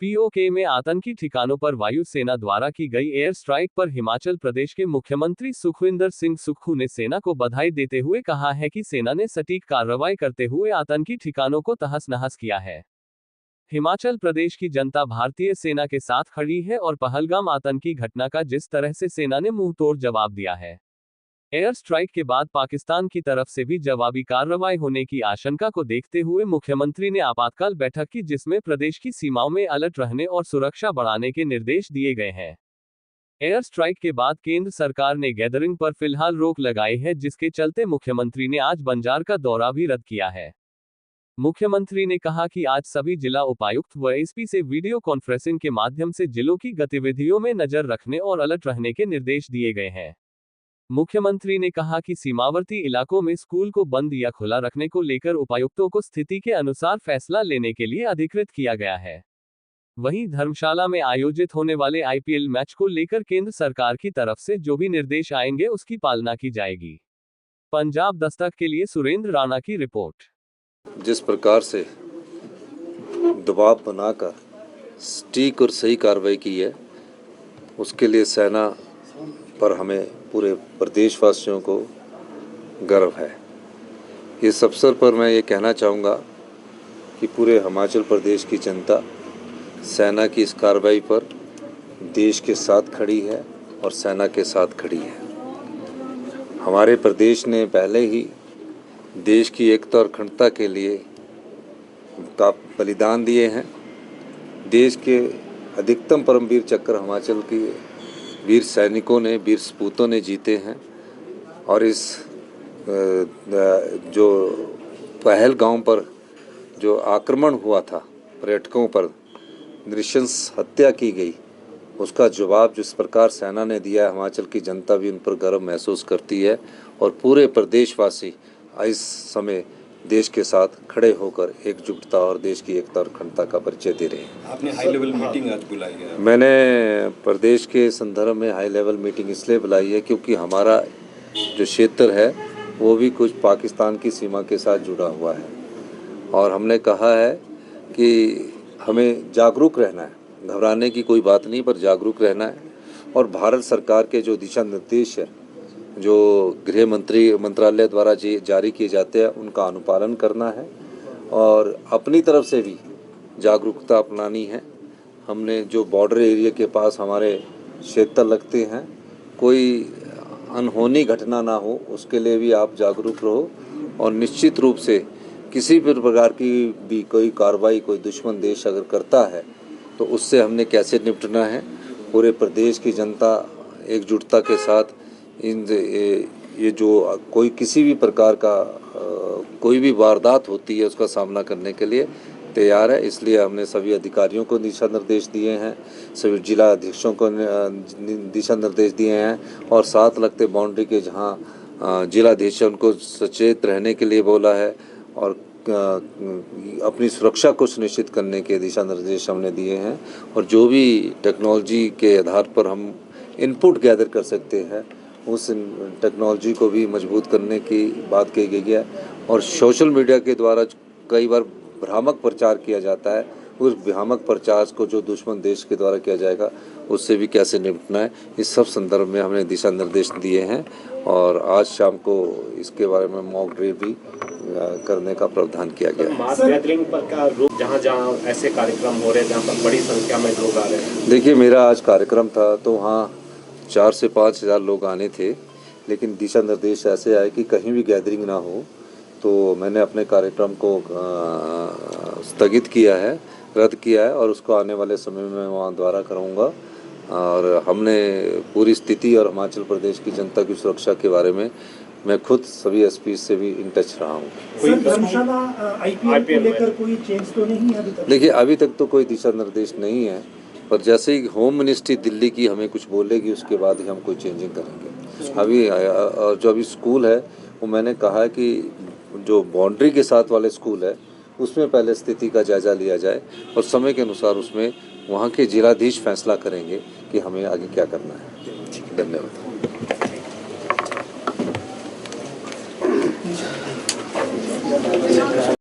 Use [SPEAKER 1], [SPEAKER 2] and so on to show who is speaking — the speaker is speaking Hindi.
[SPEAKER 1] पीओके में आतंकी ठिकानों पर वायुसेना द्वारा की गई एयर स्ट्राइक पर हिमाचल प्रदेश के मुख्यमंत्री सुखविंदर सिंह सुक्खू ने सेना को बधाई देते हुए कहा है कि सेना ने सटीक कार्रवाई करते हुए आतंकी ठिकानों को तहस-नहस किया है। हिमाचल प्रदेश की जनता भारतीय सेना के साथ खड़ी है और पहलगाम आतंकी घटना का जिस तरह से सेना ने मुंहतोड़ जवाब दिया है, एयर स्ट्राइक के बाद पाकिस्तान की तरफ से भी जवाबी कार्रवाई होने की आशंका को देखते हुए मुख्यमंत्री ने आपातकाल बैठक की, जिसमें प्रदेश की सीमाओं में अलर्ट रहने और सुरक्षा बढ़ाने के निर्देश दिए गए हैं। एयर स्ट्राइक के बाद केंद्र सरकार ने गैदरिंग पर फिलहाल रोक लगाई है, जिसके चलते मुख्यमंत्री ने आज बंजार का दौरा भी रद्द किया है। मुख्यमंत्री ने कहा कि आज सभी जिला उपायुक्त व एसपी से वीडियो कॉन्फ्रेंसिंग के माध्यम से जिलों की गतिविधियों में नजर रखने और अलर्ट रहने के निर्देश दिए गए हैं। मुख्यमंत्री ने कहा कि सीमावर्ती इलाकों में स्कूल को बंद या खुला रखने को लेकर उपायुक्तों को स्थिति के अनुसार फैसला लेने के लिए अधिकृत किया गया है। वहीं धर्मशाला में आयोजित होने वाले आईपीएल मैच को लेकर केंद्र सरकार की तरफ से जो भी निर्देश आएंगे उसकी पालना की जाएगी। पंजाब दस्तक के लिए सुरेंद्र राणा की रिपोर्ट।
[SPEAKER 2] जिस प्रकार से दबाव बनाकर सटीक और सही कार्रवाई की है, उसके लिए सेना पर हमें पूरे प्रदेशवासियों को गर्व है। इस अवसर पर मैं ये कहना चाहूँगा कि पूरे हिमाचल प्रदेश की जनता सेना की इस कार्रवाई पर देश के साथ खड़ी है और सेना के साथ खड़ी है। हमारे प्रदेश ने पहले ही देश की एकता और अखंडता के लिए का बलिदान दिए हैं। देश के अधिकतम परमवीर चक्र हिमाचल के वीर सैनिकों ने, वीर सपूतों ने जीते हैं और इस जो पहलगाम पर जो आक्रमण हुआ था, पर्यटकों पर नृशंस हत्या की गई, उसका जवाब जिस प्रकार सेना ने दिया है, हिमाचल की जनता भी उन पर गर्व महसूस करती है और पूरे प्रदेशवासी इस समय देश के साथ खड़े होकर एकजुटता और देश की एकता और अखंडता का परिचय दे रहे हैं।
[SPEAKER 3] आपने हाई लेवल मीटिंग आज बुलाई है?
[SPEAKER 2] मैंने प्रदेश के संदर्भ में हाई लेवल मीटिंग इसलिए बुलाई है क्योंकि हमारा जो क्षेत्र है वो भी कुछ पाकिस्तान की सीमा के साथ जुड़ा हुआ है और हमने कहा है कि हमें जागरूक रहना है, घबराने की कोई बात नहीं, पर जागरूक रहना है और भारत सरकार के जो दिशा निर्देश है, जो गृह मंत्रालय द्वारा जारी किए जाते हैं, उनका अनुपालन करना है और अपनी तरफ से भी जागरूकता अपनानी है। हमने जो बॉर्डर एरिया के पास हमारे क्षेत्र लगते हैं, कोई अनहोनी घटना ना हो, उसके लिए भी आप जागरूक रहो और निश्चित रूप से किसी भी प्रकार की भी कोई कार्रवाई कोई दुश्मन देश अगर करता है तो उससे हमने कैसे निपटना है। पूरे प्रदेश की जनता एकजुटता के साथ ये जो कोई किसी भी प्रकार का कोई भी वारदात होती है उसका सामना करने के लिए तैयार है। इसलिए हमने सभी अधिकारियों को दिशा निर्देश दिए हैं, सभी जिला अधीक्षकों को दिशा निर्देश दिए हैं और साथ लगते बाउंड्री के जहां जिला अधीक्षक उनको सचेत रहने के लिए बोला है और अपनी सुरक्षा को सुनिश्चित करने के दिशा निर्देश हमने दिए हैं और जो भी टेक्नोलॉजी के आधार पर हम इनपुट गैदर कर सकते हैं उस टेक्नोलॉजी को भी मजबूत करने की बात कही गई है और सोशल मीडिया के द्वारा कई बार भ्रामक प्रचार किया जाता है, उस भ्रामक प्रचार को जो दुश्मन देश के द्वारा किया जाएगा उससे भी कैसे निपटना है, इस सब संदर्भ में हमने दिशा निर्देश दिए हैं और आज शाम को इसके बारे में मॉक ड्रिल भी करने का प्रावधान किया गया है।
[SPEAKER 4] मास गैदरिंग पर का रोक, जहाँ ऐसे कार्यक्रम हो रहे हैं जहाँ पर बड़ी संख्या में लोग आ रहे हैं।
[SPEAKER 2] देखिए, मेरा आज कार्यक्रम था तो वहाँ 4 से 5 हज़ार लोग आने थे, लेकिन दिशा निर्देश ऐसे आए कि कहीं भी गैदरिंग ना हो, तो मैंने अपने कार्यक्रम को स्थगित किया है, रद्द किया है और उसको आने वाले समय में वहाँ दोबारा कराऊंगा और हमने पूरी स्थिति और हिमाचल प्रदेश की जनता की सुरक्षा के बारे में मैं खुद सभी एसपी से भी इन टच रहा हूँ।
[SPEAKER 5] धर्मशाला आईपीएल को लेकर कोई चेंज तो नहीं है अभी तक? देखिए,
[SPEAKER 2] अभी तक तो कोई दिशा निर्देश नहीं है, पर जैसे ही होम मिनिस्ट्री दिल्ली की हमें कुछ बोलेगी उसके बाद ही हम कोई चेंजिंग करेंगे। अभी जो अभी स्कूल है वो मैंने कहा है कि जो बाउंड्री के साथ वाले स्कूल है उसमें पहले स्थिति का जायज़ा लिया जाए और समय के अनुसार उसमें वहाँ के जिलाधीश फैसला करेंगे कि हमें आगे क्या करना है। धन्यवाद।